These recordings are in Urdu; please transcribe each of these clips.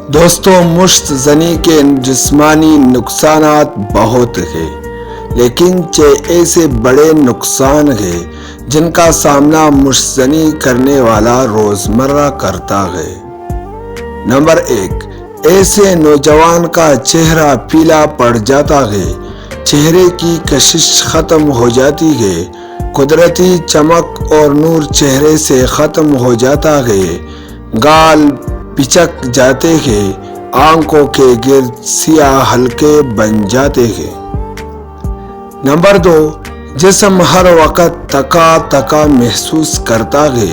دوستوں، مشت زنی کے جسمانی نقصانات بہت ہیں، لیکن ایسے بڑے نقصان ہیں جن کا سامنا مشت زنی کرنے والا روزمرہ کرتا ہے۔ نمبر 1، ایسے نوجوان کا چہرہ پیلا پڑ جاتا ہے، چہرے کی کشش ختم ہو جاتی ہے، قدرتی چمک اور نور چہرے سے ختم ہو جاتا ہے، گال پچک جاتے ہیں، آنکھوں کے گرد سیاہ حلقے بن جاتے ہیں۔ نمبر 2، جسم ہر وقت تکا تکا محسوس کرتا ہے،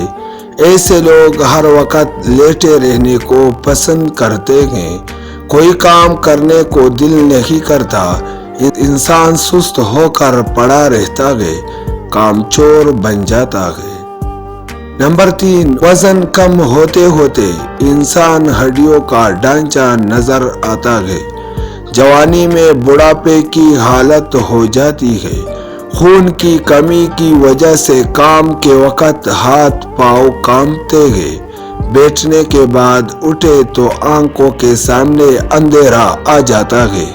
ایسے لوگ ہر وقت لیٹے رہنے کو پسند کرتے ہیں، کوئی کام کرنے کو دل نہیں کرتا، انسان سست ہو کر پڑا رہتا ہے، کام چور بن جاتا ہے۔ نمبر 3، وزن کم ہوتے ہوتے انسان ہڈیوں کا ڈھانچہ نظر آتا ہے، جوانی میں بڑھاپے کی حالت ہو جاتی ہے، خون کی کمی کی وجہ سے کام کے وقت ہاتھ پاؤں کانپتے ہیں، بیٹھنے کے بعد اٹھے تو آنکھوں کے سامنے اندھیرا آ جاتا ہے،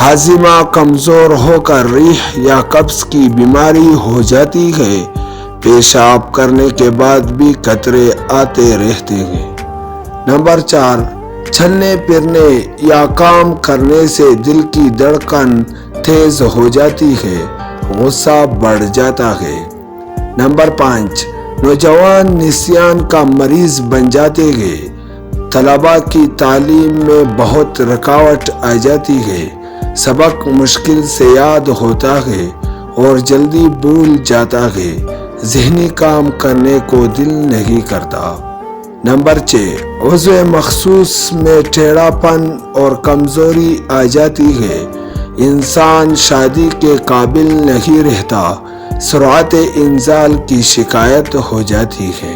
ہاضمہ کمزور ہو کر ریح یا قبض کی بیماری ہو جاتی ہے، پیشاب کرنے کے بعد بھی قطرے آتے رہتے ہیں۔ نمبر 4، چلنے پھرنے یا کام کرنے سے دل کی دھڑکن تیز ہو جاتی ہے، غصہ بڑھ جاتا ہے۔ نمبر 5، نوجوان نسیان کا مریض بن جاتے ہیں، طلباء کی تعلیم میں بہت رکاوٹ آ جاتی ہے، سبق مشکل سے یاد ہوتا ہے اور جلدی بھول جاتا ہے، ذہنی کام کرنے کو دل نہیں کرتا۔ نمبر 6، عضو مخصوص میں ٹیڑھا پن اور کمزوری آ جاتی ہے، انسان شادی کے قابل نہیں رہتا، سرعت انزال کی شکایت ہو جاتی ہے۔